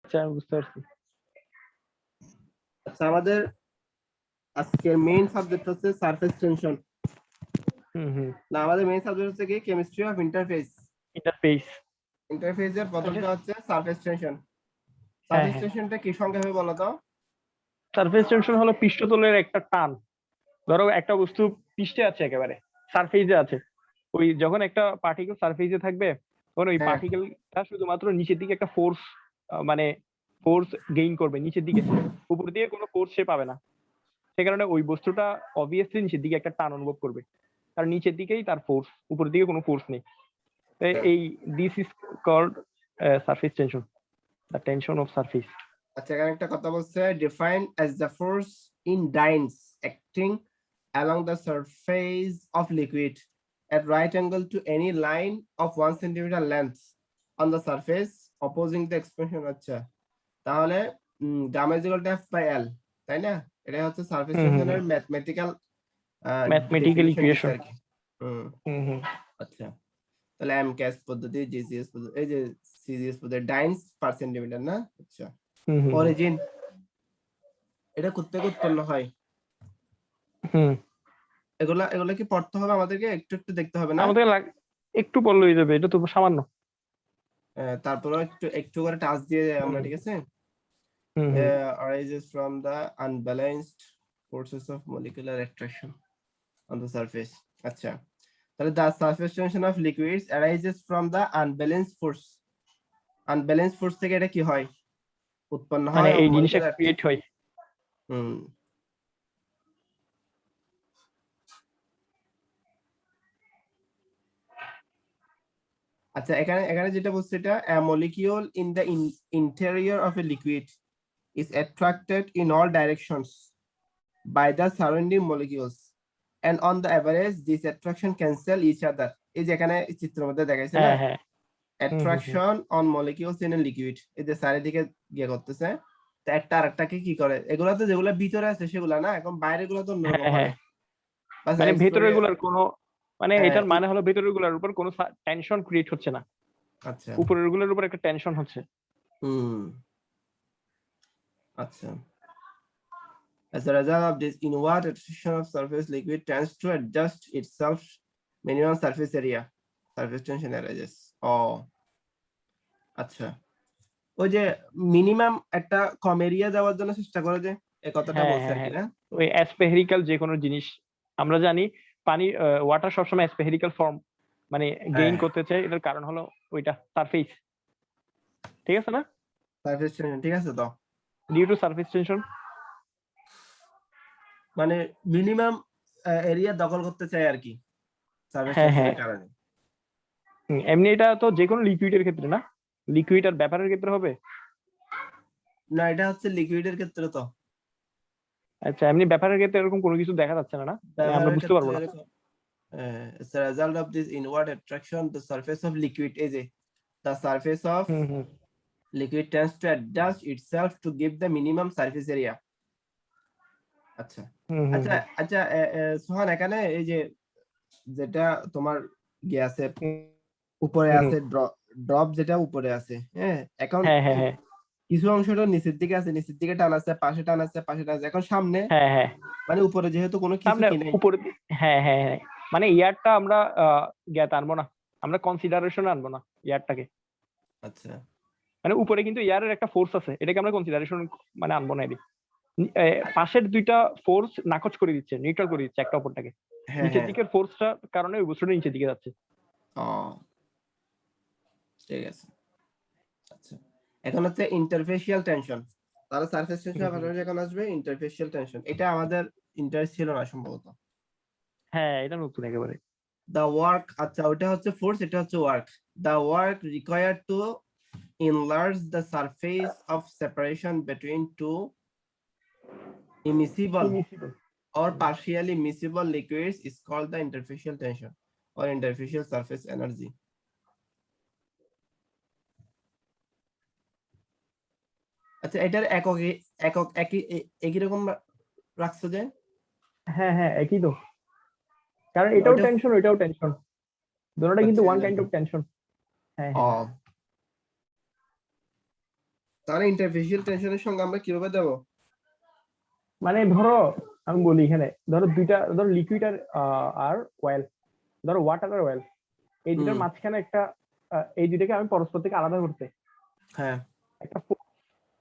আচ্ছা আমি বুঝতে পারছি। আচ্ছা আমাদের আজকের মেইন সাবজেক্ট হচ্ছে সারফেস টেনশন। হুম। না আমাদের মেইন সাবজেক্ট হচ্ছে কি কেমিস্ট্রি অফ ইন্টারফেস। ইন্টারফেস। ইন্টারফেসের প্রথমটা হচ্ছে সারফেস টেনশন। হ্যাঁ সারফেস হ্যাঁ। টেনশনটা কি সংক্ষেপে বলো তো? সারফেস টেনশন হলো পৃষ্ঠতলের একটা টান। ধরো একটা বস্তু পৃষ্ঠে আছে, একেবারে সারফেসে আছে, ওই যখন একটা পার্টিকেল সারফেসে থাকবে তখন ওই হ্যাঁ পার্টিকেলটা শুধুমাত্র নিচের দিকে একটা ফোর্স, মানে ফোর্স গেইন করবে নিচের দিকে, উপর দিয়ে কোনো ফোর্স সে পাবে না। সে কারণে ওই বস্তুটা অবভিয়াসলি নিচের দিকে একটা টান অনুভব করবে, কারণ নিচের দিকেই তার ফোর্স, উপরের দিকে কোনো ফোর্স নেই। এই this is called surface tension, the tension of surface. আচ্ছা এখানে একটা কথা বলছে define as the force in dynes acting along the surface of liquid at right angle to any line of 1 centimeter length on the surface opposing the expansion। আচ্ছা তাহলে gamma is equal to F by L, তাই না? এটা হচ্ছে surface টেনশনের mathematical mathematical definition দিছে equation. আর কি। হুম হুম। আচ্ছা তাহলে এম ক্যাস পদ্ধতি, জিসিএস পদ্ধতি, এই যে সিজিএস পদ্ধতি ডাইন্স পার সেন্টিমিটার না। আচ্ছা হুম। অরিজিন এটা কোত্থেকে উৎপন্ন হয়? হুম। এগুলা এগুলা কি পড়তে হবে আমাদেরকে? একটু একটু দেখতে হবে না? আমাদের একটু বললে হয়ে যাবে, এটা তো সামান্য। তারপরে একটু একটু করে টাচ দিয়ে যাই আমরা, ঠিক আছে? হুম। Arises from the unbalanced forces of molecular attraction on the surface। আচ্ছা তাহলে the surface tension of liquids arises from the unbalanced force। unbalanced force থেকে এটা কি হয়? উৎপন্ন মানে হয় এই জিনিসটা molecular। ক্রিয়েট হয়। হুম আচ্ছা এখানে এখানে যেটা বলছে এটা a molecule in the interior of a liquid is attracted in all directions by the surrounding molecules and on the average this attraction cancel each other। এই যে এখানে চিত্রের মধ্যে দেখাইছে না, হ্যাঁ হ্যাঁ। হুম। attraction on molecules in a liquid, এই যে চারিদিকে গিয়ে করতেছে, তো একটা আরেকটাকে কি করে? এগুলা তো যেগুলা ভিতরে আছে সেগুলা না, এখন বাইরে গুলা তো অন্যরকম হ্যাঁ হবে। হ্যাঁ। মানে ভেতরের গুলার কোনো, মানে এটার মানে হলো ভেতরের গুলার উপর কোনো টেনশন ক্রিয়েট হচ্ছে না, আচ্ছা উপরের গুলোর উপর একটা টেনশন হচ্ছে। হুম আচ্ছা as a result of this inward attraction of surface liquid tends to adjust itself minimum surface area, surface tension arises। ও আচ্ছা ওই যে মিনিমাম একটা কম এরিয়া যাওয়ার জন্য চেষ্টা করে, যে এই কথাটা হ্যাঁ বলছে হ্যাঁ আর কি হ্যাঁ। না? ওই অ্যাসপেরিক্যাল যে কোনো জিনিস, আমরা জানি পানি, ওয়াটার সবসময় অ্যাসপেরিক্যাল ফর্ম মানে গেইন হ্যাঁ করতে চাই, এটার কারণ হলো ওইটা সারফেস, ঠিক আছে না? সারফেস টেনশন ঠিক আছে তো, ডিউ টু সারফেস টেনশন, মানে মিনিমাম এরিয়া দখল করতে চাই আর কি সারফেস হ্যাঁ হ্যাঁ। টেনশনের কারণে। এমনি এটা তো যে কোনো লিকুইডের ক্ষেত্রে না, লিকুইড আর ব্যাপারের ক্ষেত্রে হবে। না এটা হচ্ছে লিকুইডের ক্ষেত্রে তো। আচ্ছা এমনি ব্যাপারের ক্ষেত্রে এরকম কোনো কিছু দেখা যাচ্ছে না, না মানে আমরা ব্যবহারের বুঝতে ক্ষেত্রে পারবো না। এরকম as a result of this inward attraction the surface of liquid, এই যে the surface of hmm. liquid tends to adjust itself to give the minimum surface area। আচ্ছা আচ্ছা হুম। আচ্ছা সোহান এখানে এই যে যেটা তোমার আছে উপরে হুম। আছে ড্রপ যেটা উপরে আছে, হ্যাঁ এখন হ্যাঁ হ্যাঁ হ্যাঁ। কিছু অংশটা নিচের দিকে আছে, নিচের দিকে টান আছে, পাশে টান আছে, পাশে টান আছে, এখন সামনে হ্যাঁ হ্যাঁ। মানে উপরে যেহেতু কোনো কিছু সামনে কি নেই। উপরে হ্যাঁ হ্যাঁ হ্যাঁ। মানে ইয়ারটা আমরা জ্ঞাত আনবো না, আমরা কনসিডারেশন আনবো না ইয়ারটাকে। আচ্ছা মানে উপরে কিন্তু ইয়ারের একটা ফোর্স আছে, এটাকে আমরা কনসিডারেশন মানে আনবো না। পাশের দুইটা ফোর্স নাকচ করে দিচ্ছে, নিউট্রাল করে দিচ্ছে একটা অপরটাকে, হ্যাঁ নিচের হ্যাঁ দিকের ফোর্সটার কারণে ওই বস্তুটা নিচের দিকে যাচ্ছে। ও ঠিক আছে। আচ্ছা এখন হচ্ছে ইন্টারফেসিয়াল টেনশন, তাহলে সারফেস টেনশন পাশাপাশি এখন আসবে ইন্টারফেসিয়াল টেনশন। এটা আমাদের ইন্টারেস্ট ছিল না সম্ভবত। হ্যাঁ এটা নতুন একেবারে। the work, আচ্ছা ওটা হচ্ছে ফোর্স, এটা হচ্ছে work. the work required to enlarge the surface of separation between two immiscible or partially miscible liquids is called the interfacial tension or interfacial surface energy। আচ্ছা এটার একক একক একই একই রকম রাখছো যে? হ্যাঁ হ্যাঁ একই তো, কারণ এটাও ওইটা টেনশন ওইটাও টেনশন, দুটোটা কিন্তু আচ্ছা ওয়ান কাইন্ড অফ টেনশন। হ্যাঁ হ্যাঁ। ও তাহলে ইন্টারফেসিয়াল টেনশনের সঙ্গে আমরা কিভাবে দেব? মানে ধরো আমি বলি এখানে ধরো দুইটা, ধরো লিকুইড আর আর ওয়েল, ধরো ওয়াটার আর ওয়েল, এই দুটার হুম, মাঝখানে একটা এই দুইটাকে আমি পরস্পর থেকে আলাদা করতে হ্যাঁ একটা force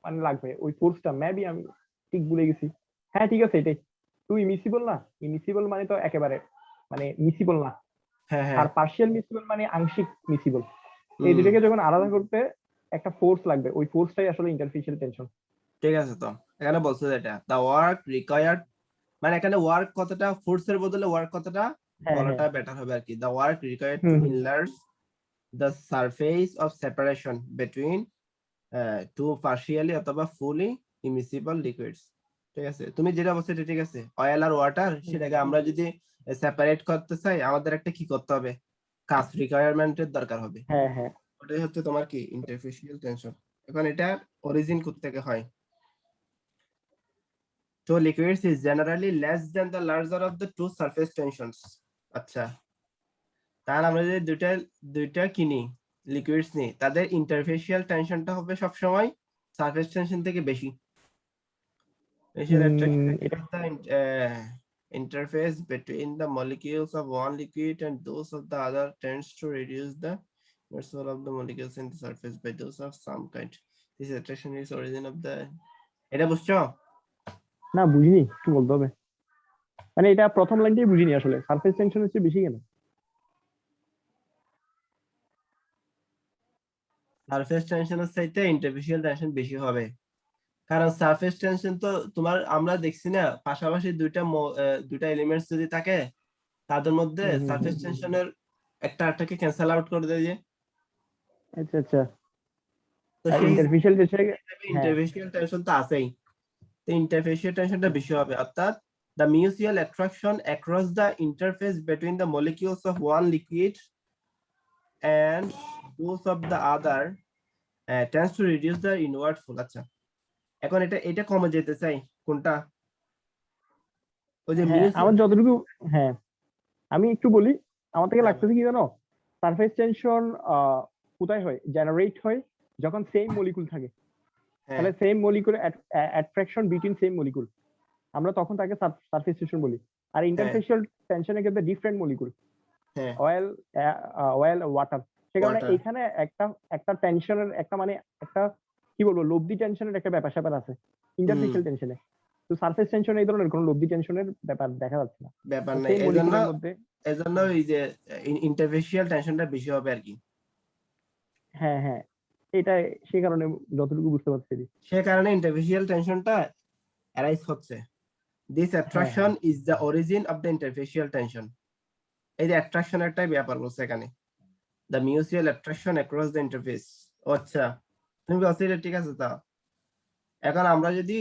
মানে লাগবে। ওই ফোর্সটা মেবি আমি ঠিক ভুলে গেছি। হ্যাঁ ঠিক আছে এটাই। তুই ইমিসিবল না, ইমিসিবল মানে তো একেবারে মানে মিসিবল না, হ্যাঁ আর হ্যাঁ পার্শিয়াল মিসিবল মানে আংশিক মিসিবল। এই হুম, দুটাকে যখন আলাদা করতে একটা ফোর্স লাগবে, ওই ফোর্সটাই আসলে ইন্টারফেসিয়াল টেনশন। ঠিক আছে। তো এখানে বলছে যেটা দ্য ওয়ার্ক রিকোয়ার্ড, মানে এখানে ওয়ার্ক কতটা, ফোর্সের বদলে ওয়ার্ক কতটা হ্যাঁ হ্যাঁ। বলাটা বেটার হবে আর কি। The work required to hmm hmm. Enlarge the surface of separation between two partially অথবা ফুলি ইমিসিবল লিকুইডস। ঠিক আছে, তুমি যেটা বলছো এটা ঠিক আছে। অয়েল আর ওয়াটার সেটাকে আমরা যদি সেপারেট করতে চাই, আমাদের একটা কি করতে হবে, কাজ রিকোয়ারমেন্টের দরকার হবে। হ্যাঁ হ্যাঁ। ওটাই হচ্ছে তোমার কি ইন্টারফেসিয়াল টেনশন। এখন এটা অরিজিন কোত্থেকে হয়? তো liquids is generally less than the larger of the two surface tensions. আচ্ছা, তাহলে আমরা যদি দুইটা দুইটা কিনি, লিকুইডস নিই, তাদের ইন্টারফেসিয়াল টেনশনটা হবে সবসময় সারফেস টেনশন থেকে বেশি। Facial attraction এটা across the interface between the molecules of one liquid and those of the other tends to reduce the inertial of the molecules in the surface by those of some kind. This attraction is origin of the, এটা বুঝছো? না বুঝিনি, একটু বলতে হবে। মানে এটা প্রথম লাইনটাই বুঝিনি আসলে, সারফেস টেনশন হচ্ছে বেশি কেন? সারফেস টেনশনের চাইতে ইন্টারফেসিয়াল টেনশন বেশি হবে, কারণ সারফেস টেনশন তো তোমার আমরা দেখছি না, পাশাপাশি দুইটা এলিমেন্টস যদি থাকে তাদের মধ্যে হুম হুম হুম। সারফেস টেনশনের একটা আরেকটাকে ক্যান্সেল আউট করে দেয় যে। আচ্ছা আচ্ছা। তো আর সেই ইন্টারফেশিয়াল টেনশন। হিসেবে হ্যাঁ। ইন্টারফেসিয়াল টেনশন তো আছেই। তো ইন্টারফেসিয়াল টেনশনটা বেশি হবে, অর্থাৎ the mutual attraction across the interface between the molecules of one liquid and those of the other tends to reduce the inward flow। আচ্ছা, এখন এটা এটা কমে যেতে চাই কোনটা, ওই যে হ্যাঁ মিউচুয়াল। আমার যতটুকু, হ্যাঁ আমি একটু বলি। আমার থেকে হ্যাঁ লাগতেছে কি জানো, সারফেস টেনশন কোথায় হয়, জেনারেট হয় যখন সেম মলিকুল থাকে। হ্যাঁ তাহলে same molecule attraction between same molecule, আমরা তখন তাকে সারফেস টেনশন বলি। আর হ্যাঁ ইন্টারফেশিয়াল টেনশনের ক্ষেত্রে ডিফারেন্ট মলিকুল, হ্যাঁ অয়েল অয়েল ওয়াটার, সে কারণে ওয়াটার। এইখানে একটা একটা টেনশনের একটা মানে একটা কি বলবো লব্ধি টেনশনের একটা ব্যাপার স্যাপার আছে হুম, ইন্টারফেশিয়াল টেনশনে। তো সারফেস টেনশনে এই ধরনের কোনো লব্ধি টেনশনের ব্যাপার দেখা যাচ্ছে না। ব্যাপার তো নাই, সেই এই জন্য মলিকুলের মধ্যে। এই যে ইন্টারফেসিয়াল টেনশনটা বেশি হবে আর কি। হ্যাঁ হ্যাঁ, এটা সেই কারণে যতটুকু বুঝতে পারছি। সে কারণে ইন্টারফেসিয়াল টেনশনটা অ্যারাইজ হচ্ছে। দিস হ্যাঁ হ্যাঁ। Attraction is the origin of the interfacial tension. এই যে অ্যাট্রাকশন একটাই ব্যাপার বলছে এখানে, the mutual attraction across the interface. আচ্ছা, তুমি বলছো এটা ঠিক আছে। তা এখন আমরা যদি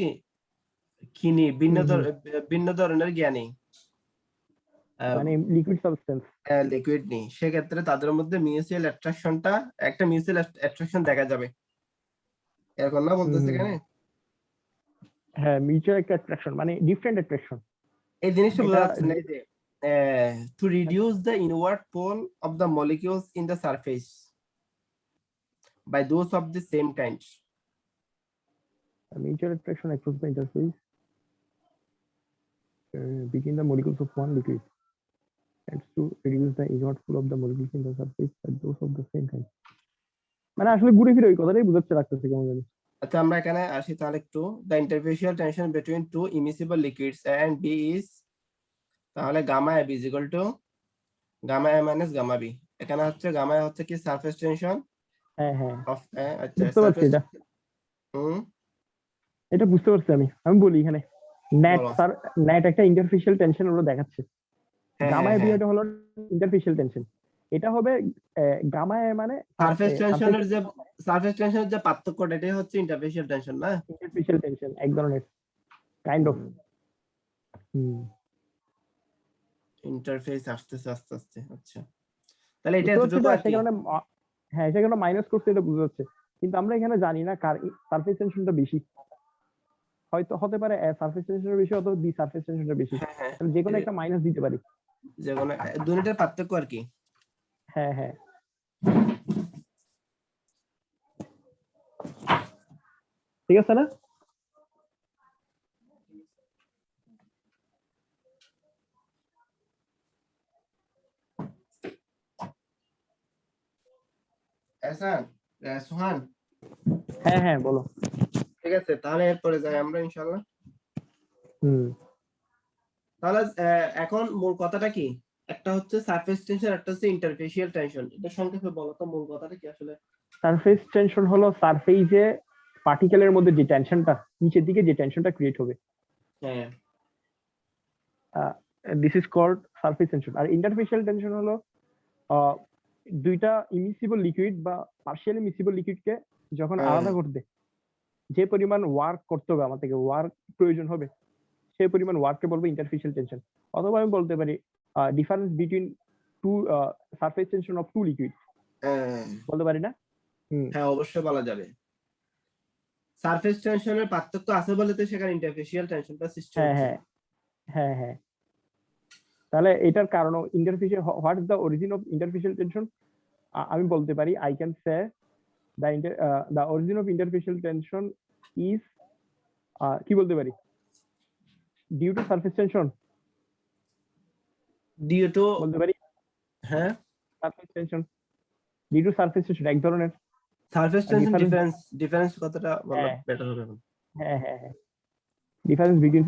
কিনি হুম হুম। ভিন্ন ধরনের জ্ঞানী মানে লিকুইড সাবস্টেন্স। লিকুইড নিই, সেক্ষেত্রে তাদের মধ্যে মিউচুয়াল অ্যাট্রাকশনটা, একটা মিউচুয়াল অ্যাট্রাকশন দেখা যাবে, এরকম না হুম বলতেছে হুম। এখানে। হ্যাঁ মিউচুয়াল একটা অ্যাট্রাকশন মানে ডিফারেন্ট অ্যাট্রাকশন। এই জিনিসটা এটা বোঝা যাচ্ছে না, এই যে to reduce the inward pull of the molecules in the surface by those of the same kind. mutual attraction across the interface between the molecules of one liquid tends to reduce the inward flow of the molecules in the surface at those of the same kind. মানে আসলে ঘুরে ফিরে ওই কথাটাই বুঝাচ্ছে লাগতেছে কেমন জানি। আচ্ছা, আমরা এখানে আসি তাহলে একটু। The interfacial tension between two immiscible liquids and B is, তাহলে gamma A is equal to gamma A minus gamma B. এখানে হচ্ছে গামা হচ্ছে কি সারফেস টেনশন হ্যাঁ হ্যাঁ অফ, আচ্ছা বুঝতে পারছি সারফেস। এটা। হুম, এটা বুঝতে পারছি আমি। আমি বলি এখানে নেট বলো। স্যার, নেট একটা ইন্টারফেশিয়াল টেনশন হলো দেখাচ্ছে। হ্যাঁ গামা হ্যাঁ এ হ্যাঁ, বিটা হলো ইন্টারফেশিয়াল টেনশন। এটা হবে গামা এ মানে সারফেস সারফেস টেনশনের যে পার্থক্যটা, এটাই হচ্ছে ইন্টারফেসিয়াল টেনশন না? ইন্টারফেশিয়াল টেনশন এক ধরনের কাইন্ড অফ। ইন্টারফেস আসতেছে আস্তে আস্তে। আচ্ছা, তাহলে এটা বুঝতে পারছি এতটুকু এটা আর সেই কি। কারণে হ্যাঁ সেই কারণে মাইনাস করছে, এটা বুঝতে পারছে। কিন্তু আমরা এখানে জানি না কার সারফেস টেনশনটা বেশি। হয়তো হতে পারে সারফেস টেনশনটা বেশি, অথবা বি সারফেস টেনশনটা বেশি। হ্যাঁ হ্যাঁ, তাহলে যে কোনো একটা মাইনাস দিতে পারি। যে কোনো দুইটার পার্থক্য আর কি। হ্যাঁ হ্যাঁ। ঠিক আছে না? এহসান, সোহান, হ্যাঁ হ্যাঁ বলো। ঠিক আছে, তাহলে এরপরে যাই আমরা ইনশাআল্লাহ। হুম। তাহলে এখন মূল কথাটা কি? একটা হচ্ছে সারফেস টেনশন, একটা হচ্ছে ইন্টারফেসিয়াল টেনশন। এটা সংক্ষেপে বলো তো মূল কথাটা কি আসলে? সারফেস টেনশন হলো সারফেসে পার্টিকেলের মধ্যে যে টেনশনটা, নিচের দিকে যে টেনশনটা ক্রিয়েট হবে, হ্যাঁ, this is called surface tension. আর ইন্টারফেসিয়াল টেনশন হলো আহ, দুইটা ইমিসিবল লিকুইড বা পার্শিয়ালি মিসিবল লিকুইডকে যখন হ্যাঁ, আলাদা করতে যে পরিমাণ ওয়ার্ক করতে হবে, আমার থেকে ওয়ার্ক প্রয়োজন হবে, সেই পরিমাণ ওয়ার্ককে বলবো ইন্টারফেসিয়াল টেনশন। অথবা আমি বলতে পারি difference between two surface tension of two liquid, হ্যাঁ, বলতে পারি না? হুম। হ্যাঁ, অবশ্যই বলা যাবে। সারফেস টেনশনের পার্থক্য আছে বলে তো সেখানে ইন্টারফেসিয়াল টেনশনটা সৃষ্টি হ্যাঁ হচ্ছে। হ্যাঁ হ্যাঁ হ্যাঁ। তাহলে এটার কারণ interfacial, what is the origin of interfacial tension? আমি বলতে পারি I can say the origin of interfacial tension is, কি বলতে পারি, due to surface tension due to, বলতে পারি। হ্যাঁ, surface tension, due to surface tension এক ধরনের সারফেস টেনশন ডিফারেন্স। ডিফারেন্স কথাটা বললে হ্যাঁ বেটার হবে। হ্যাঁ হ্যাঁ হ্যাঁ, difference between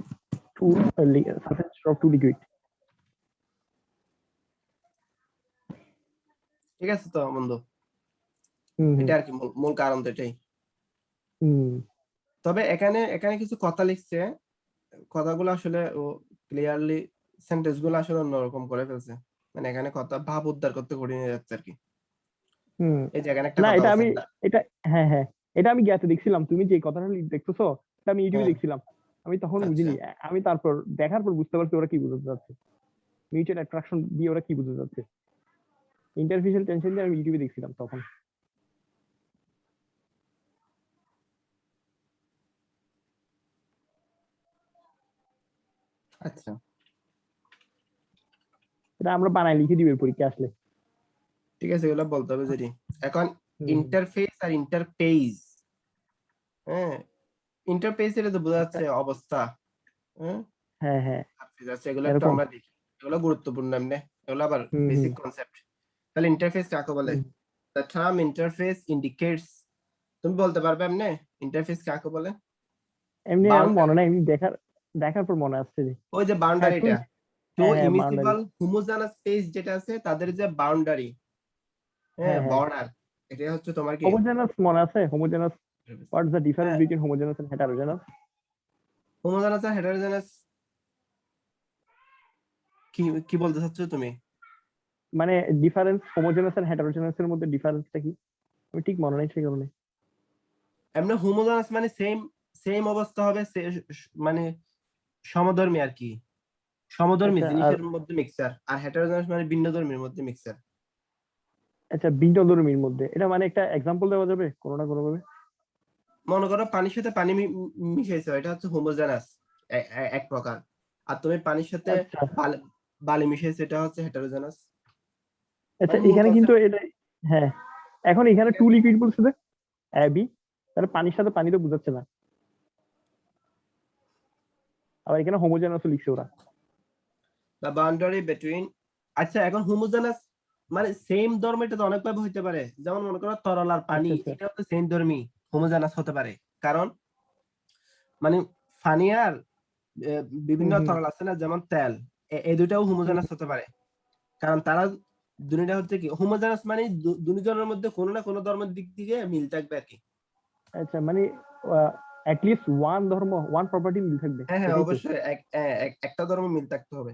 two surface of two liquid. ঠিক আছে তো বন্ধু, হুম হুম এটা আর কি মূল কারণ তো এটাই। হুম। তবে এখানে এখানে কিছু কথা লিখছে, কথাগুলো আসলে ও ক্লিয়ারলি সেন্টেন্স গুলো আসলে অন্যরকম করে ফেলছে। মানে এখানে কথা ভাব উদ্ধার করতে কঠিন হয়ে যাচ্ছে আর কি। হুম। এই যে এখানে একটা না কথা এটা বলছে আমি, এটা, হ্যাঁ হ্যাঁ, এটা আমি জ্ঞাতে দেখছিলাম। তুমি যে কথাটা দেখতেছো এটা আমি ইউটিউবে হ্যাঁ, দেখছিলাম। আমি তখন আচ্ছা, বুঝিনি, আমি তারপর দেখার পর বুঝতে পারছি ওরা কি বোঝাতে যাচ্ছে, মিউচুয়াল অ্যাট্রাকশন দিয়ে ওরা কি বোঝাতে যাচ্ছে। ইন্টারফেসিয়াল টেনশন দিয়ে আমি ইউটিউবে দেখছিলাম তখন। আচ্ছা, এটা আমরা বানাই লিখে দিবে পরীক্ষা আসলে। ঠিক আছে, এগুলো বলতে হবে যদি। এখন হুম। ইন্টারফেস আর ইন্টারপেজ, হ্যাঁ, ইন্টারপেজ এটা তো বোঝা আচ্ছা, যাচ্ছে অবস্থা, হ্যাঁ, হ্যাঁ হ্যাঁ যাচ্ছে এগুলো একটু এরকম। আমরা দেখি, এগুলো গুরুত্বপূর্ণ এমনি, এগুলো আবার হুম হুম বেসিক কনসেপ্ট। তাহলে ইন্টারফেস কাকে বলে? হুম। The term interface indicates, তুমি বলতে পারবে এমনি ইন্টারফেস কাকে বলে? এমনি আমার মনে বাউন্ডারি, নাই, এমনি দেখার দেখার পর মনে আসছে যে ওই যে হ্যাঁ টু, বাউন্ডারিটা, টু হ্যাঁ হ্যাঁ বাউন্ডারি। ইমিসিবল হোমোজেনাস স্পেস যেটা আছে তাদের যে বাউন্ডারি, হ্যাঁ, হ্যাঁ হ্যাঁ বর্ডার, এটা হচ্ছে তোমার কি? হোমোজেনাস মনে আছে? Homogenous, what is the difference হ্যাঁ, between homogenous and heterogenous? Homogenous আর হেটারোজেনাস, কি কি বলতে চাচ্ছো তুমি? মানে ডিফারেন্স হোমোজেনাস আর হেটারোজেনাস এর মধ্যে ডিফারেন্সটা কি? আমি ঠিক মনে নাই সেই কারণে। এমনি হোমোজেনাস মানে সেম, সেম অবস্থা হবে, মানে সমধর্মী আর কি, সমধর্মী আচ্ছা আর, জিনিসের মধ্যে মিক্সার। আর হেটারোজেনাস মানে ভিন্নধর্মীর মধ্যে মিক্সার। আচ্ছা ভিন্নধর্মীর মধ্যে, এটা মানে একটা এক্সাম্পল দেওয়া যাবে কোনো না কোনো ভাবে? মনে করো পানির সাথে পানি মিশাইছো, এটা হচ্ছে হোমোজেনাস এক প্রকার। আর তুমি পানির সাথে আচ্ছা বালি বালি মিশাইছো, এটা হচ্ছে হেটারোজেনাস। আচ্ছা, মানে মূল এখানে কিন্তু কনসেপ্ট, এটা, হ্যাঁ এখন এখানে টু লিকুইড বলছে যে বি, তাহলে পানির সাথে পানি তো বুঝাচ্ছে না। আবার এখানে হোমোজেনাস লিখছে ওরা। দ্য বাউন্ডারি বিটুইন, আচ্ছা এখন হোমোজেনাস মানে সেম ধর্ম, এটা তো অনেক ভাবে হইতে পারে। যেমন মনে করো তরল আর পানি, আচ্ছা আচ্ছা। এটা হচ্ছে সেম ধর্মী, হোমোজেনাস হতে পারে। কারণ মানে পানি আর হুম বিভিন্ন হুম তরল আছে না, যেমন তেল, এই দুটাও হুম হোমোজেনাস হুম। হতে পারে। কারণ তারা দুনিয়াটা হচ্ছে কি হোমোজেনাস, মানে দুজনের মধ্যে কোনো না কোনো ধর্মের দিক থেকে মিল থাকবে আর কি। আচ্ছা মানে লিস্ট ওয়ান ধর্ম, ওয়ান প্রপার্টি মিল থাকবে, হ্যাঁ, হ্যাঁ, সেটাই তো? অবশ্যই একটা ধর্ম মিল থাকতে হবে।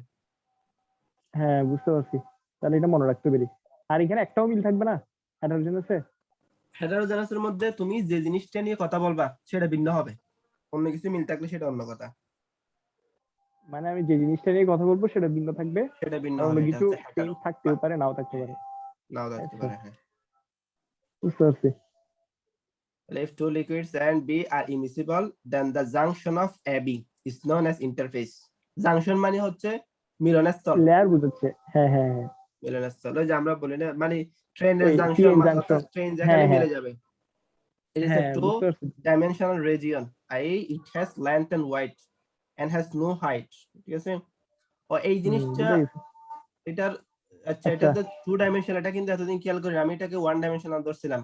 হ্যাঁ বুঝতে পারছি, তাহলে এটা মনে রাখতে পারি। আর এখানে একটাও মিল থাকবে না হেটারোজেনাসে? হেটারোজেনাসের মধ্যে তুমি যে জিনিসটা নিয়ে কথা বলবা সেটা ভিন্ন হবে, অন্য কিছু মিল থাকলে সেটা অন্য কথা, মানে আমি যে জিনিসটা নিয়ে কথা বলবো সেটা ভিন্ন থাকবে, সেটা ভিন্ন আর অন্য হবে, এটা কিছু হচ্ছে সেম হেটারো। থাকতেও পারে নাও থাকতে পারে। নাও থাকতে আচ্ছা পারে, হ্যাঁ। বুঝতে পারছি। তাহলে if two liquids A and B are immiscible, then the junction of AB is known as interface. Junction মানে হচ্ছে মিলনস্থল, লেয়ার বুঝাচ্ছে, হ্যাঁ হ্যাঁ হ্যাঁ। মিলনস্থল। ওই যে আমরা বলি না, মানে ট্রেনের ওই জাংশন, সিএন অর্থাৎ জাংশন, ট্রেন যেখানে হ্যাঁ হ্যাঁ মিলে যাবে। It is a হ্যাঁ বুঝতে পারছি two-dimensional region, i.e. it has length and width and has no height. ঠিক আছে? ও এই জিনিসটা বুঝে গেছি এটার আচ্ছা এটা আচ্ছা তো টু ডাইমেনশনাল, এটা কিন্তু এতদিন খেয়াল করি আমি এটাকে ওয়ান ডাইমেনশনাল ধরছিলাম,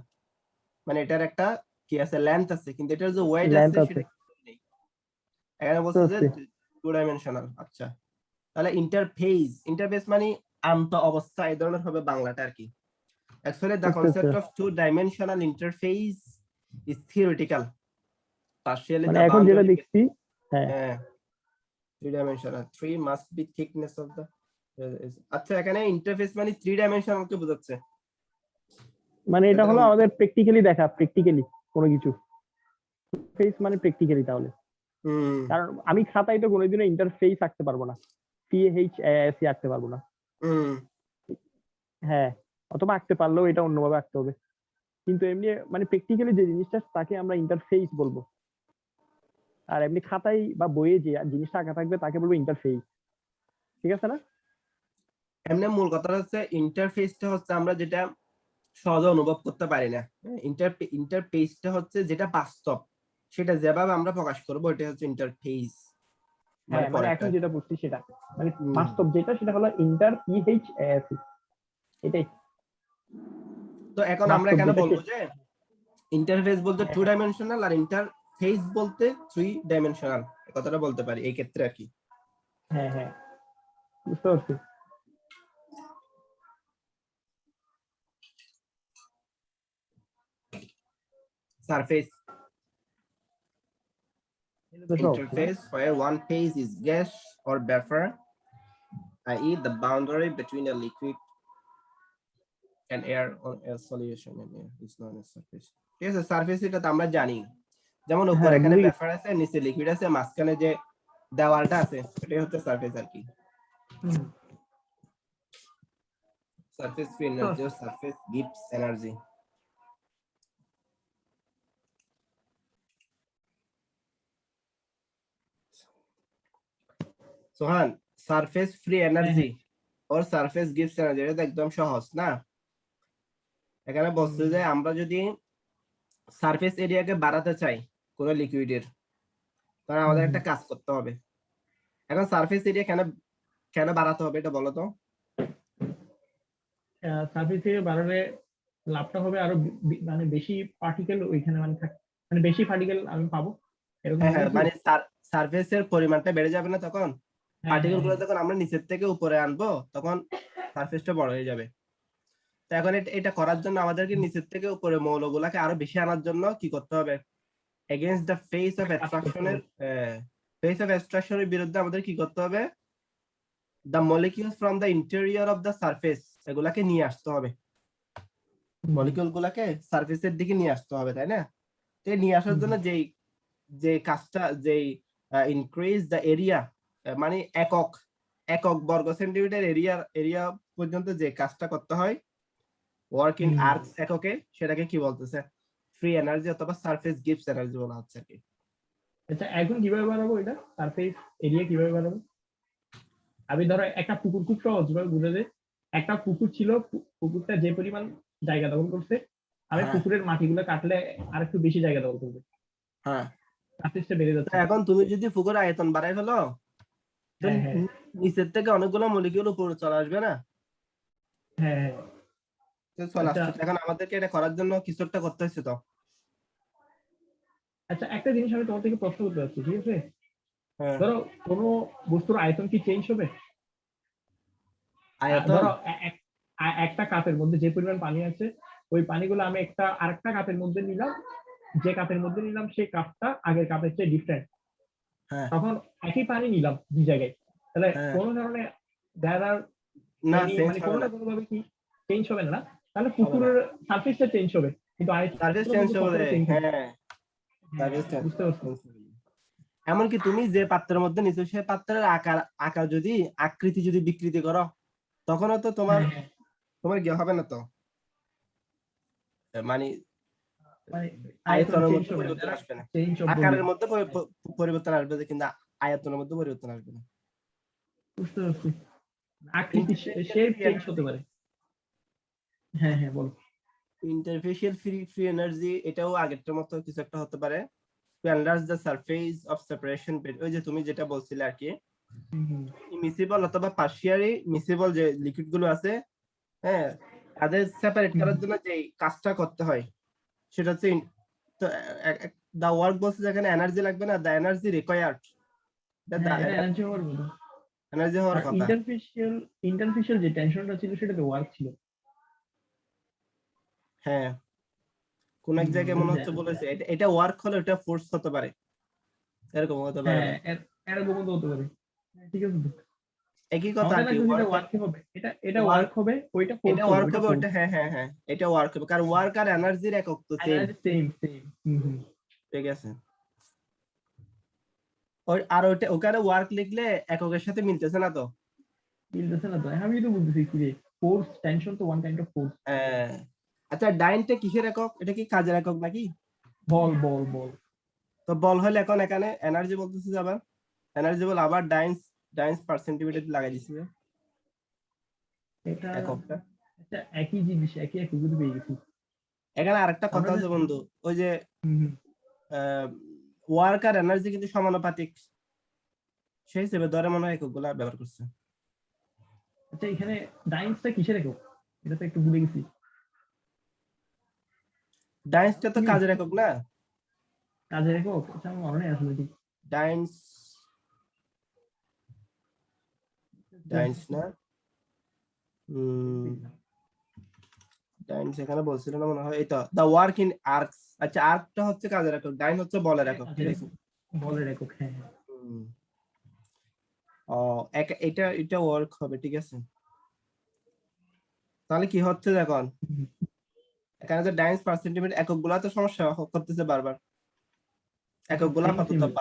মানে এটার একটা কি আছে লেন্থ আছে কিন্তু এটার যে ওয়েট লেন্থ আছে আছে সেটা কিন্তু নেই। এখানে বুঝতে বলছে যে পারছি টু ডাইমেনশনাল। আচ্ছা তাহলে ইন্টারফেস মানে আন্ত অবস্থা এই ধরনের হবে বাংলাটা আর কি। Actually, the বুঝতে পারছি concept of two-dimensional interface is theoretical. Partially, মানে the এখন যেটা boundary দেখছি হ্যাঁ three-dimensional. Three must be thickness of the. আচ্ছা এখানে ইন্টারফেস মানে থ্রি ডাইমেনশনাল কে বোঝাচ্ছে? মানে এটা এটা হলো দেখুন, আমাদের প্র্যাকটিক্যালি দেখা প্র্যাকটিক্যালি কোনো কিছু ফেস মানে প্র্যাকটিক্যালি তাহলে হুম কারণ আমি খাতায় তো কোনোদিনও ইন্টারফেস আঁকতে পারবো না PHASE আঁকতে পারবো না হুম হ্যাঁ অথবা আঁকতে পারলেও এটা অন্যভাবে আঁকতে হবে কিন্তু এমনি মানে প্র্যাকটিক্যালি যে জিনিসটা তাকে আমরা ইন্টারফেস বলবো আর এমনি খাতায় বা বইয়ে যে জিনিসটা আঁকা থাকবে তাকে বলবো ইন্টারফেস ঠিক আছে না এমনি মূল কথা হচ্ছে ইন্টারফেসটা হচ্ছে আমরা যেটা সহজে অনুভব করতে পারি না। ইন্টারফেসটা হচ্ছে যেটা বাস্তব, সেটা যেভাবে আমরা প্রকাশ করবো এটা হচ্ছে ইন্টারফেস, মানে হ্যাঁ মানে পরেরটা। এখন যেটা বুঝছি সেটা মানে হুম বাস্তব যেটা সেটা হলো PHASE এটাই তো এখন আমরা বাস্তব এখানে যেটা বলবো যে ইন্টারফেস বলতে টু ডাইমেনশনাল আর ইন্টারফেস বলতে থ্রি ডাইমেনশনাল, কথাটা বলতে পারি এই ক্ষেত্রে আর কি। হ্যাঁ হ্যাঁ বুঝতে পারছি সারফেস এটা তো সহজ না interface where one phase is gas or vapor, i.e. the boundary between a liquid and air or a solution in air is known as surface. ঠিক আছে, সারফেস এটা তো আমরা জানি, যেমন উপরে হ্যাঁ এখানে বুঝে গেছি ভেপার আছে নিচে লিকুইড আছে মাঝখানে যে দেওয়ালটা আছে এটাই হচ্ছে সারফেস আর কি। হুম, সারফেস ফ্রি বুঝতে এনার্জি পারছি। or surface gives energy. Sohan, surface free হ্যাঁ এনার্জি হ্যাঁ or সারফেস গিভস এনার্জি এটা তো একদম সহজ না। এখানে বলছে যে আমরা যদি সারফেস এরিয়াকে বাড়াতে চাই কোন লিকুইডের, তাহলে আমাদের একটা কাজ করতে হবে। এখন সারফেস এরিয়া কেন কেন বাড়াতে হবে এটা বলো তো? সার্ভিস থেকে বাড়ালে লাভটা হবে আরো মানে বেশি পার্টিকেল ওইখানে মানে মানে বেশি পার্টিকেল আমি পাবো এরকম হ্যাঁ হবে হ্যাঁ নাকি মানে সারফেসের পরিমাণটা বেড়ে যাবে না তখন, হ্যাঁ পার্টিকেল হ্যাঁ গুলো হ্যাঁ যখন আমরা নিচের থেকে উপরে আনবো তখন সারফেসটা বড় হয়ে যাবে। তো এখন এটা করার জন্য আমাদেরকে নিচের থেকে উপরে মৌলগুলাকে আরো বেশি আনার জন্য কি করতে হবে? এগেইনস্ট দ্য ফেস অফ কাজ করতে অ্যাট্রাকশনের হবে বিরুদ্ধে আমাদের কি করতে হবে? The molecules from the interior of the surface এগুলাকে নিয়ে আসতে হবে, মলিকিউল গুলাকে সারফেসের দিকে নিয়ে আসতে হবে, তাই না? তো এই নিয়ে আসার জন্য যেই যে কাজটা যেই ইনক্রিজ দ্য এরিয়া, মানে একক একক বর্গ সেন্টিমিটার এরিয়া পর্যন্ত যে কাজটা করতে হয় ওয়ার্ক ইন আর্থ এককে, সেটাকে কি বলতেছে? ফ্রি এনার্জি অথবা সারফেস গিভস এনার্জি বলা হচ্ছে আর কি। আচ্ছা এখন কিভাবে বানাবো এটা সারফেস এরিয়া কিভাবে বানাবো আমি ধরো একটা পুকুর খুব সহজ ভাবে বুঝে যে একটা পুকুর ছিল পুকুরটা যে পরিমাণ জায়গা দখল করছে আমি হ্যাঁ পুকুরের মাটিগুলো কাটলে আর একটু বেশি জায়গা দখল করবে হ্যাঁ সারফেসটা বেড়ে তো যাচ্ছে এখন তুমি যদি পুকুর আয়তন বাড়াই ফেলো তো হ্যাঁ হ্যাঁ নিচের থেকে অনেকগুলো মলিকিউল উপরে চলে আসবে না? হ্যাঁ হ্যাঁ তো চলে আচ্ছা আসছে, এখন আমাদেরকে এটা করার জন্য কিছু একটা করতে হচ্ছে তো। আচ্ছা একটা জিনিস আমি তোমার থেকে প্রশ্ন করতে চাচ্ছি ঠিক আছে হ্যাঁ ধরো কোনো বস্তুর আয়তন কি চেঞ্জ হবে আয়তন ধরো একটা কাপের মধ্যে যে পরিমাণ পানি আছে ওই পানিগুলো আমি একটা আরেকটা কাপের মধ্যে নিলাম যে কাপের মধ্যে নিলাম সেই কাপটা আগের কাপের চেয়ে ডিফারেন্ট হ্যাঁ তখন একই পানি নিলাম দুই জায়গায় তাহলে হ্যাঁ কোনো কারণে দেয়ার আর না এনি চেঞ্জ মানে হবে কোনো না, না কোনো ভাবে কি চেঞ্জ হবে না তাহলে হবে না, পুকুরের সারফেসটা চেঞ্জ হবে কিন্তু সারফেস আয়তন চেঞ্জ কিন্তু হবে, কখনো চেঞ্জ হবে না। হ্যাঁ হ্যাঁ সারফেস চেঞ্জ বুঝতে পারছি হবে। এমনকি তুমি যে পাত্রের মধ্যে নিচ্ছ সেই পাত্রের আকার আকার যদি আকৃতি যদি বিকৃতি করো তখনও তো তোমার হ্যাঁ হ্যাঁ তোমার কি হবে না তো, মানে মানে আয়তন আয়তনের চেঞ্জ মধ্যে হবে না পরিবর্তন যারা আসবে না, চেঞ্জ অফ ভলিউম আকারের মধ্যে পরিবর্তন আসবে কিন্তু আয়তনের মধ্যে পরিবর্তন আসবে না। বুঝতে পারছি আকৃতি ইন্টারফেসিয়াল শেপ ফ্রি চেঞ্জ হতে এনার্জি, পারে হ্যাঁ হ্যাঁ বলো ইন্টারফেশিয়াল ফ্রি এনার্জি এটাও আগেরটার মতো কিছু একটা হতে পারে। To enlarge the surface of separation, ওই যে তুমি যেটা বলছিলে আর কি, মিসিবল অথবা পার্শিয়ালি মিসিবল যে লিকুইড গুলো আছে, হ্যাঁ, তাদের সেপারেট করার জন্য যে কাজটা করতে হয় সেটা হচ্ছে দা ওয়ার্ক বলছে যেখানে এনার্জি লাগবে না, দা এনার্জি রিকোয়ার্ড, হ্যাঁ এটা এনার্জি হওয়ার কথা। এনার্জি হওয়ার আর কথা। ইন্টারফেশিয়াল যে টেনশনটা ছিল সেটা তো ওয়ার্ক ছিল। হ্যাঁ, কোন এক জায়গায় মনে হচ্ছে বলেছে এটা এটা ওয়ার্ক হলে এটা ফোর্স হতে পারে, এরকম হতে পারে হ্যাঁ না? এরকম তো হতে পারে। হ্যাঁ, ঠিক আছে তো। একই কথা আমাদের আর কি, লাগবে যেটা ওয়ার্ক ওয়ার্ক হবে, এটা ওয়ার্ক ওয়ার্ক হবে, ওইটা এটা ফোর্স হবে, ওয়ার্ক ওইটা হবে ফোর্স। ওটা, হ্যাঁ হ্যাঁ হ্যাঁ, এটা ওয়ার্ক হবে কারণ ওয়ার্ক আর এনার্জির একক তো সেম। Energy same same. হুম। ঠিক আছে, ওই আর ওটা ওখানে ওয়ার্ক লিখলে এককের সাথে মিলতেছে না তো। মিলতেছে না তো, আমি তো বলতেছি কি রে, ফোর্স টেনশন তো ওয়ান কাইন্ড অফ ফোর্স। আহ, আচ্ছা, ডাইনটা কিসের একক? এটা কি কাজের একক নাকি? বল। তো বল হলে এখন এখানে এনার্জি বলতেছে যে আবার এনার্জি বল আবার ডাইন্স ডাইন্স পার সেন্টিমিটার লাগাই দিছে যে এটা এককটা। একটা একই জিনিস, একই যদি পেয়ে গেছি। এখানে আরেকটা কথা আমরা আছে just- বন্ধু, ওই যে হুম। ওয়ার্ক আর এনার্জি কিন্তু সমানুপাতিক, সেই হিসেবে ধরে মনে হয় এককগুলা ব্যবহার করছে। আচ্ছা এখানে ডাইন্সটা কিসের একক, এটা তো একটু ভুলে গেছি। ডাইন্সটা তো কাজের একক না? কাজের একক, আচ্ছা আমার মনে নেই আসলে ঠিক। ডাইন্স ডাইন্স না, ডাইন্স এখানে বলছিল না মনে হয়, এই তো দা ওয়ার্ক ইন আর্কস। আচ্ছা, আর্কটা হচ্ছে কাজের একক, ডাইন হচ্ছে বলের একক, ঠিক আছে। বলের একক, হ্যাঁ। হুম। ও, এটা এটা ওয়ার্ক হবে, ঠিক আছে। তাহলে কি হচ্ছে এখন, হুম। এখানে যে ডাইন্স পার সেন্টিমিটার এককগুলা তো সমস্যা করতেছে বারবার, এককগুলা Same, আপাতত same।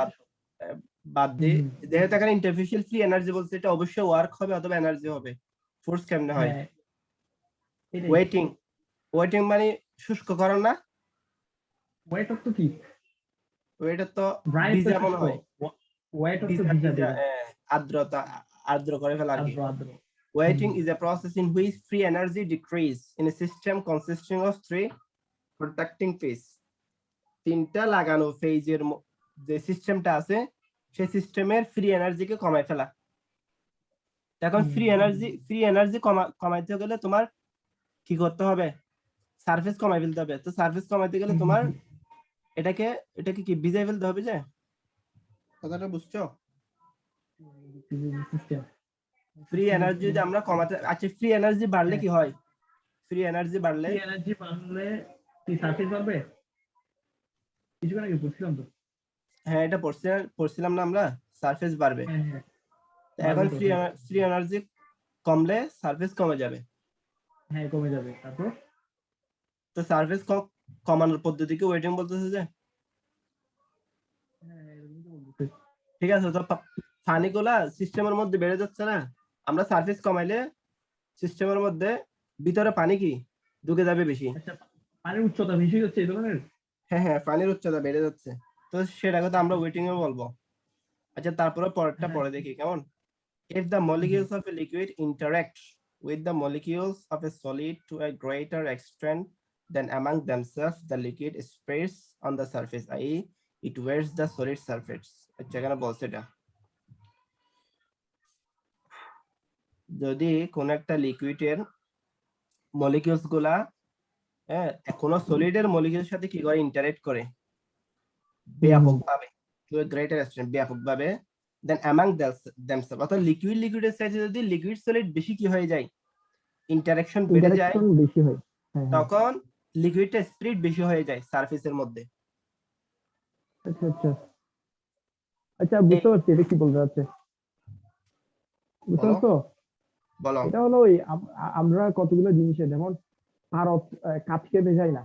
বাদ দিয়ে, হুম। যেহেতু এখানে ইন্টারফেশিয়াল ফ্রি এনার্জি বলছে, এটা অবশ্যই ওয়ার্ক হবে অথবা এনার্জি হবে। ফোর্স কেমনে হয়? হ্যাঁ এটাই। ওয়েটিং, ওয়েটিং মানে শুষ্ককরণ না? ওয়েট অফ তো কি, ওয়েটা তো ড্রাই তো ভিজা মনে শুষ্ক, হয়, ওয়েট অফ তো ভিজা ভিজা ভিজা, ভিজা, আর্দ্রতা, আর্দ্র করে ফেলা আর কি। আর্দ্র আর্দ্র। Wetting is a process in which free energy decrease in a system consisting of three protecting phase. তিনটা লাগানো ফেজের যে সিস্টেমটা আছে সেই সিস্টেমের ফ্রি এনার্জিকে কমায় ফেলা। এখন ফ্রি এনার্জি কমাইতে গেলে তোমার কি করতে হবে? সারফেস কমাই ফেলতে হবে। তো সারফেস কমাইতে গেলে তোমার এটাকে এটাকে কি ভিজাই ফেলতে হবে, যে কথাটা বুঝছো? সিস্টেম। ফ্রি এনার্জি যদি আমরা কমাতে, আচ্ছা ফ্রি এনার্জি বাড়লে কি হয়? ফ্রি এনার্জি বাড়লে এনার্জি বাড়লে কি সার্ফেস বাড়বে, কিছুক্ষণ আগে বুঝছিলাম তো। হ্যাঁ, এটা পড়ছিলাম না আমরা, সারফেস বাড়বে। হ্যাঁ তো বাড়বে এখন তো, ফ্রি এনার্জি কমলে সারফেস কমে যাবে। হ্যাঁ কমে যাবে, তারপর তো সারফেস কমানোর পদ্ধতিকে ওয়েটিং বলতেছে যে, হ্যাঁ এরকমই তো বলতেছে। ঠিক আছে। তো পানিগুলা সিস্টেমের মধ্যে বেড়ে যাচ্ছে না, আমরা সারফেস কমাইলে সিস্টেমের মধ্যে ভিতরে পানি কি ঢুকে যাবে বেশি। আচ্ছা পানির উচ্চতা বেশি হচ্ছে এই ধরনের। হ্যাঁ হ্যাঁ, পানির উচ্চতা বেড়ে যাচ্ছে, তো সেটা কথা আমরা ওয়েটিং এ বলবো। আচ্ছা, তারপরে পরেরটা হ্যাঁ। পরে দেখি কেমন। If the molecules of a liquid interact with the molecules of a solid to a greater extent than among themselves, the liquid spreads on the surface, i.e. it wears the solid surface. আচ্ছা, এখানে বলছে এটা, যদি কোন একটা লিকুইডের molecules গুলা কোনো সলিডের মলিকিউলের সাথে কি করে ইন্টারেক্ট করে ব্যাপকভাবে, টু এ গ্রেটার এক্সটেন্ট ব্যাপকভাবে, দেন অ্যামাং দেমসেলফ, অর্থাৎ লিকুইডের সাথে যদি লিকুইড সলিড বেশি কি হয়ে যায়, ইন্টারেকশন বেড়ে যায়, বেশি হয়। তখন লিকুইডটা স্প্রিড বেশি হয়ে যায় সারফেসের মধ্যে। আচ্ছা আচ্ছা আচ্ছা, বুঝতে পারছি এটা কি বলতে চাচ্ছে, বুঝতে বলো পারছো। বলো। এটা হলো ওই আমরা কতগুলো জিনিসে যেমন ভারত কাচকে ভেজাই না,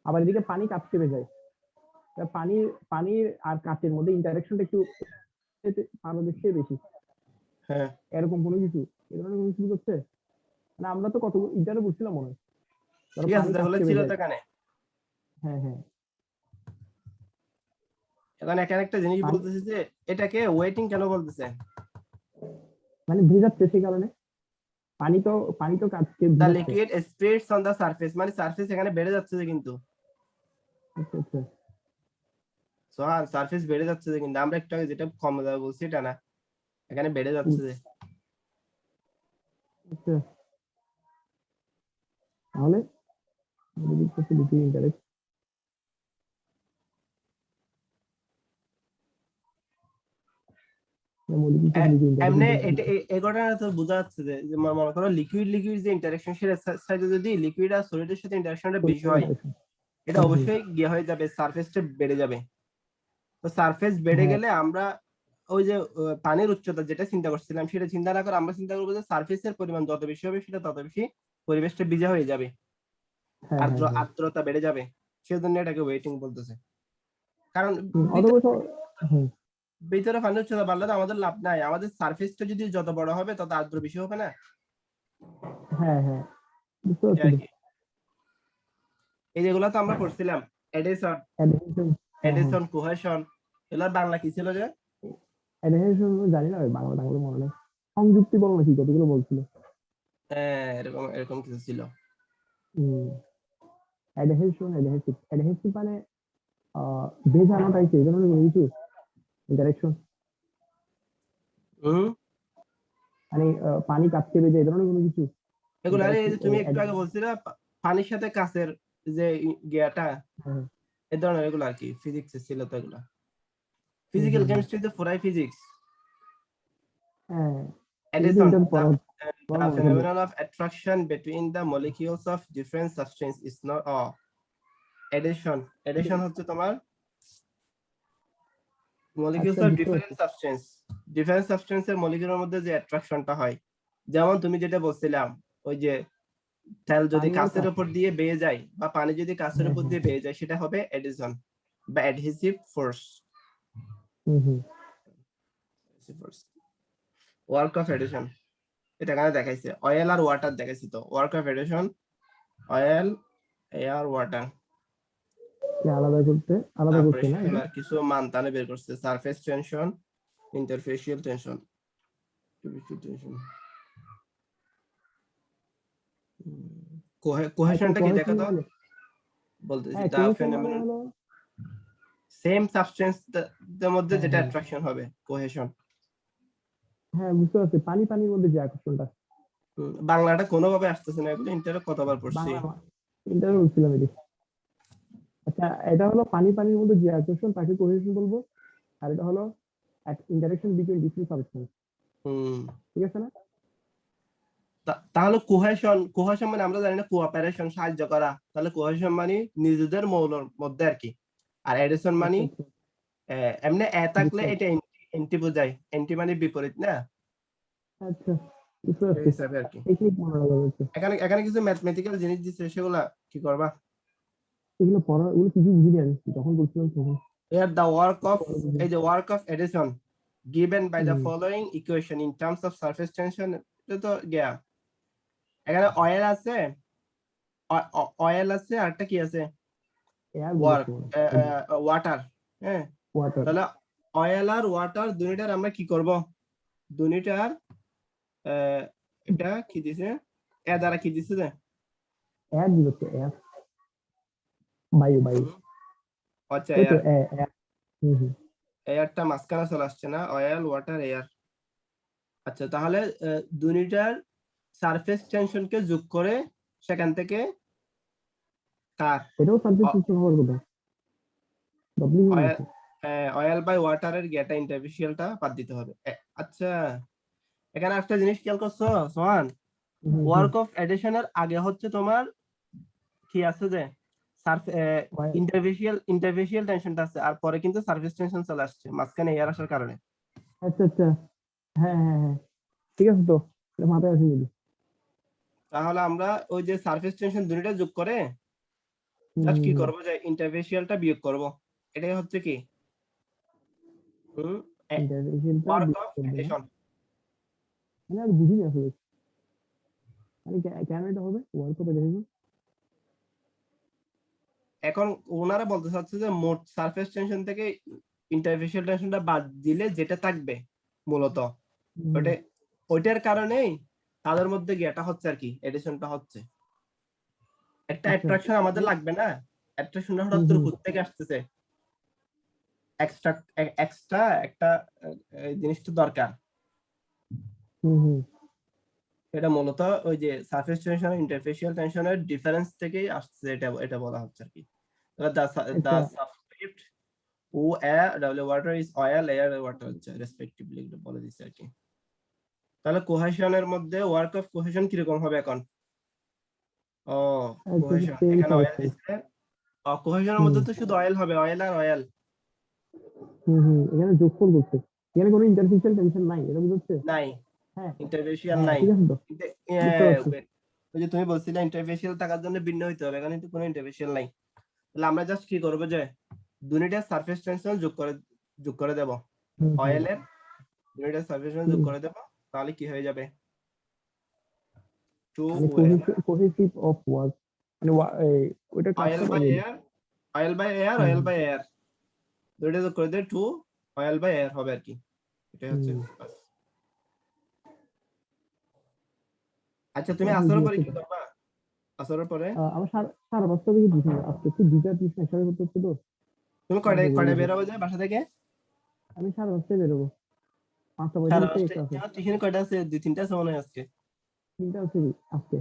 আবার এদিকে পানি কাচকে ভেজাই। পানির পানির আর কাচের মধ্যে ইন্টারেকশনটা একটু বাংলাদেশ থেকে বেশি, হ্যাঁ, এরকম কোনো কিছু, এই ধরনের কোনো কিছু করছে না। আমরা তো কত ইন্টারে বুঝছিলাম মনে হয়, ধরো ঠিক আছে, পানি তাহলে কাচকে ছিল ভেজাই। তো এখানে। হ্যাঁ এখন এখানে একটা জিনিস পানি বলতেছে যে এটাকে ওয়েটিং কেন বলতেছে? মানে ভেজাচ্ছে সে কারণে। পানি তো কাচকে দ্য ভিজাচ্ছে। Liquid spreads on the surface, মানে সারফেস এখানে বেড়ে যাচ্ছে যে কিন্তু, আচ্ছা আচ্ছা সোহান সারফেস বেড়ে যাচ্ছে যে কিন্তু, আমরা একটু আগে যেটা কমে যাবে বলছি এটা না, এখানে বেড়ে যাচ্ছে যে। আচ্ছা, তাহলে লিকুইড করতে লিকুইড ইন্টারেক্ট মলিকুল করতে লিকুইড এমনি ইন্টারেক্ট। এটা এই ঘটনা তো বোঝা যাচ্ছে যে মনে করো লিকুইড লিকুইড যে ইন্টারেকশন, সেটা সাইডে যদি লিকুইড আর সলিডের সাথে ইন্টারেকশনটা বেশি হয়, এটা অবশ্যই গিয়ে হয়ে যাবে, সারফেসটা বেড়ে যাবে। তো সারফেস বেড়ে হ্যাঁ গেলে আমরা ওই যে পানির উচ্চতা যেটা চিন্তা করছিলাম সেটা চিন্তা না করে আমরা চিন্তা করবো যে সারফেসের পরিমাণ যত বেশি হবে সেটা তত বেশি পরিবেশটা ভিজা হয়ে যাবে, হ্যাঁ হ্যাঁ হ্যাঁ। আর্দ্রতা বেড়ে যাবে, সেজন্য এটাকে ওয়েটিং বলতেছে। কারণ অথবা হ্যাঁ ভিতরে পানির উচ্চতা বাড়লে তো আমাদের লাভ নাই, আমাদের সারফেসটা যদি যত বড় হবে তত আর্দ্র বেশি হবে না, হ্যাঁ হ্যাঁ বুঝতে এই আর পারছি। কি। এই যেগুলো তো আমরা পড়ছিলাম, এডিসন অ্যাডহেশন, হ্যাঁ হ্যাঁ এডিসন কোহেশন, এগুলোর বাংলা কি ছিল যে? অ্যাডহেশন জানি না ভাই, বাংলা টাংলা মনে নেই। সংযুক্তি বল নাকি কতগুলো বলছিল। এরকম এরকম কিছু ছিল। অ্যাডহেশন অ্যাডহেসিভ মানে ভেজানো টাইপের এই ধরনের কোনো কিছু ইন্টারেকশন, হম, মানে পানি কাচকে ভেজে এই ধরনের কোনো কিছু এগুলো আরে এই ইন্টারেকশন। যে তুমি একটু আগে বলছিলে পানির সাথে কাঁচের যে গিয়াটা, হ্যাঁ এই ধরনের এগুলো আর কি, ফিজিক্সে ছিল তো এগুলো, হুম, ফিজিক্যাল হুম, হুম। কেমিস্ট্রিতে পুরাই ফিজিক্স। হ্যাঁ এগুলো তো Edison, ইন্টার পড়া পড়া the মনে করলে। phenomenon of attraction between the molecules of different substance is not addition, addition হচ্ছে তোমার molecules আচ্ছা of বুঝতে different পারছি। substance, different substance এর molecular মধ্যে যে অ্যাট্রাকশনটা হয়, যেমন তুমি যেটা বলছিলাম ওই যে তেল যদি পানি আর কাঁচের কাঁচ। উপর দিয়ে বেয়ে যায় বা পানি যদি কাঁচের হ্যাঁ উপর হ্যাঁ দিয়ে বেয়ে যায় সেটা হবে অ্যাডিশন বা adhesive force. Hmm hmm work of addition, এটা এখানে দেখাইছে, অয়েল আর ওয়াটার দেখাইছে, তো work of addition oil air water. আলাদা তারপরে করছে না এটা। এবার কিছু মান তাহলে বের করছে, সারফেস টেনশন, ইন্টারফেসিয়াল টেনশন, আচ্ছা কোহেশনটা কি দেখো কোহেশন তো, মানে, বলতেছি হ্যাঁ দা কোহেশন মানে ফেনোমেনন হলো সেম সাবস্টেন্স এর মধ্যে হ্যাঁ যেটা হ্যাঁ অ্যাট্রাকশন হবে কোহেশন। হ্যাঁ বুঝতে পারছি, পানির মধ্যে যে আকর্ষণটা। বাংলাটা কোনোভাবে আসতেছে না, এগুলো ইন্টারে কতবার পড়ছি। বাংলা ইন্টারভিউ বলছিলাম এটি। আচ্ছা এটা হলো পানির মধ্যে যে আকর্ষণ তাকে কোহেশন বলবো, আর এটা হলো ইন্টারেকশন বিটুইন ডিফারেন্ট সাবস্টেন্স। হুম, ঠিক আছে না? তাহলে কোহেশন, কোহেশন মানে আমরা জানি না কোঅপারেশন, সাহায্য করা, তাহলে কোহেশন মানে নিজেদের মৌলের মধ্যে আর কি, আর এডিশন মানে আচ্ছা আচ্ছা এমনি এ থাকলে বুঝতে পারছি। এটা এন্টি বোঝায়, এন্টি মানে বিপরীত না, আচ্ছা বুঝতে এই পারছি। হিসাবে আর কি। টেকনিক মনে রাখা যাচ্ছে। এখানে এখানে কিছু ম্যাথমেটিক্যাল জিনিস দিচ্ছে, সেগুলা কি করবা? এগুলো পড়া, এগুলো কিছু বুঝিনি আমি যখন করছিলাম তখন। Here the work of, পরে বুঝলাম। এই যে work of addition given by the hmm, following equation in terms of surface tension, এটা তো গিয়া, এখানে অয়েল আছে, অয়েল আছে আর একটা কি আছে, এয়ার ওয়ার্ক, বুঝেছি মনে হয়। ওয়াটার, হ্যাঁ, ওয়াটার। তাহলে অয়েল আর ওয়াটার দুইটার আমরা কি করব, দুইটার এটা কি দিছে, এ দ্বারা কি দিছে যে, এয়ার বুঝেছে, এয়ার বায়ু। হুম, আচ্ছা ওই তো এয়ার, এয়ার। হুম হুম এয়ারটা মাঝখানে চলে আসছে না, অয়েল ওয়াটার এয়ার। আচ্ছা তাহলে দুইটার সারফেস টেনশনকে যোগ করে সেখান থেকে কার এটাও সাবজেক্ট সিস্টেম হওয়ার কথা। ডব্লিউ এর অয়েল, মতো। অয়েল বাই ওয়াটারের গেটা ইন্টারফেসিয়ালটা বাদ দিতে হবে। আচ্ছা এখানে একটা জিনিস খেয়াল করছো সোহান, হুম হুম ওয়ার্ক অফ এডিশনের আগে হচ্ছে তোমার কি আছে যে ওয়াইল। ইন্টারফেসিয়াল টেনশনটা আছে, আর পরে কিন্তু সারফেস টেনশন চলে আসছে মাঝখানে এয়ার আসার কারণে। আচ্ছা আচ্ছা হ্যাঁ হ্যাঁ হ্যাঁ ঠিক আছে তো, এটা মাথায় আসেনি যদি। তাহলে আমরা ওই যে সারফেস টেনশন দুইটা যোগ করে হুম জাস্ট হুম কি হুম করবো, যে ইন্টারফেসিয়ালটা বিয়োগ করব, এটাই হচ্ছে কি ইন্টারভেনশনটা ওয়ার্ক বিয়োগ অফ করবে না, এডিশন। মানে আর বুঝিনি আসলে। মানে কেন এটা হবে ওয়ার্ল্ড কাপে দেখেছো? এখন ওনারা বলতে চাচ্ছে যে মোট সারফেস টেনশন থেকে ইন্টারফেসিয়াল টেনশনটা বাদ দিলে যেটা থাকবে মূলত হুম ওটা, ওইটার কারণেই তাদের মধ্যে গিয়েটা হচ্ছে আর কি, এডিশনটা হচ্ছে একটা আচ্ছা। অ্যাট্রাকশন আমাদের লাগবে না, অ্যাট্রাকশনটা হঠাৎ হুম, করে হুম। কোথা থেকে আসতেছে, এক্সট্রা এক্সট্রা একটা জিনিস তো দরকার। হুম, হুম। এটা মূলত ওই যে সারফেস টেনশন ইন্টারফেসিয়াল টেনশনের ডিফারেন্স থেকেই আসছে, এটা এটা বলা হচ্ছে আর কি। দ্য আচ্ছা। Subscript o air W water is oil, air water হচ্ছে রেসপেক্টিভলি, এটা বলে দিচ্ছে আর কি। তাহলে কোহেশনের মধ্যে ওয়ার্ক অফ কোহেশন কিরকম হবে এখন? ও কোহেশন সেম এখানে অয়েল সাবস্টেন্স। দিচ্ছে, কোহেশনের হুম, মধ্যে তো শুধু অয়েল হবে, অয়েল আর অয়েল। হুম, হুম। এখানে যোগফল করছে, এখানে কোনো ইন্টারফেসিয়াল টেনশন নাই, এটা বুঝছে? নাই, হ্যাঁ, ইন্টারফেসিয়াল হ্যাঁ, নাই। ঠিক আছে তো, কিন্তু বুঝতে পারছি। ওই যে তুমি বলছিলে ইন্টারফেসিয়াল থাকার জন্য ভিন্ন হইতে হবে, এখানে কিন্তু কোনো ইন্টারফেসিয়াল নাই। তাহলে আমরা জাস্ট কি করবো যে দুইটা সারফেস টেনশন যোগ করে দেব, হুম, হুম, অয়েলের দুইটা সারফেস টেনশন যোগ হুম। করে দেব, তাহলে কি হয়ে যাবে? টু মানে কোহেসিভ অফ ওয়ার্ক, মানে ওইটা অয়েল কাজটা বাই পাবে। Air, oil by air, hmm, oil hmm, by air, দুইটা যোগ করে দিয়ে টু অয়েল বাই এয়ার হবে আর কি, এটাই হচ্ছে হুম। বাস। আচ্ছা তুমি তাহলে আসরের পরে বুঝতে কি পারছি। করবা? আসরের পরে আমার সাড়ে 5টা থেকে দিচ্ছি, আজকে একটু দুইটা টিউশন একসাথে করতে হচ্ছে তো, তুমি রাতে কয়টায় হয়ে কয়টায় গেছে। বেরোবে যায় বাসা থেকে? আমি 5:30টায় বেরোবো, 5টা সাড়ে 45 থেকে পাঁচটায় ক্লাস আছে। টিফিন কয়টা আছে? দুই তিনটা আছে মনে হয় আজকে। 3টা হচ্ছে কি আজকে?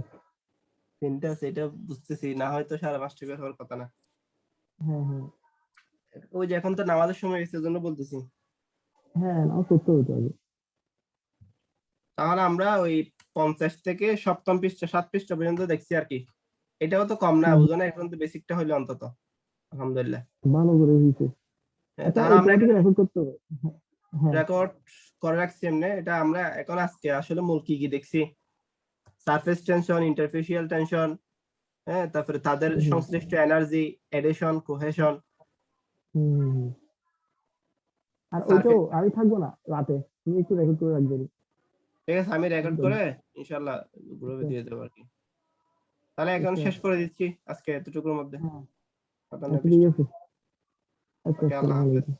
তিনটা আছে, এটা বুঝতেছি, না হয়তো সাড়ে পাঁচটায় বের হওয়ার কথা না। হ্যাঁ, হ্যাঁ, ওই যে এখন তো নামাজের সময় গেছে, জন্য বলতেছি। হ্যাঁ, আমার করতে হতো আগে। তাহলে আমরা ওই 50 থেকে সপ্তম পৃষ্ঠা 7 পৃষ্ঠা পর্যন্ত দেখছি আর কি। এটাও তো কম না, হুম, বুঝো না, এখন তো বেসিকটা হইলো অন্তত, আলহামদুলিল্লাহ। ভালো করে হয়েছে। আচ্ছা, তাহলে এই আমরা তোমাকে এখানে রেকর্ড করতে হবে। হ্যাঁ, হ্যাঁ। রেকর্ড করে রাখছি এমনি, এটা আমরা এখন আজকে আসলে মূল কি কি দেখছি, সারফেস টেনশন, ইন্টারফেসিয়াল টেনশন, হ্যাঁ, তারপরে তাদের হুম, হুম, সংশ্লিষ্ট এনার্জি, এডিশন, কোহেশন, হুম, হুম, হুম। আর ওইটাও সারফেস। আমি থাকবো না রাতে, তুমি একটু রেকর্ড করে রাখবে। ঠিক আছে, আমি রেকর্ড করে আচ্ছা, ইনশাল্লাহ গ্রুপে দিয়ে দেবো আর কি। তাহলে এখন আচ্ছা। শেষ করে দিচ্ছি আজকে এতটুকুর মধ্যে, হ্যাঁ, 57 আচ্ছা, ঠিক পৃষ্ঠা। আছে। আচ্ছা, ওকে, আল্লাহ আসসালামু হাফেজ। আলাইকুম।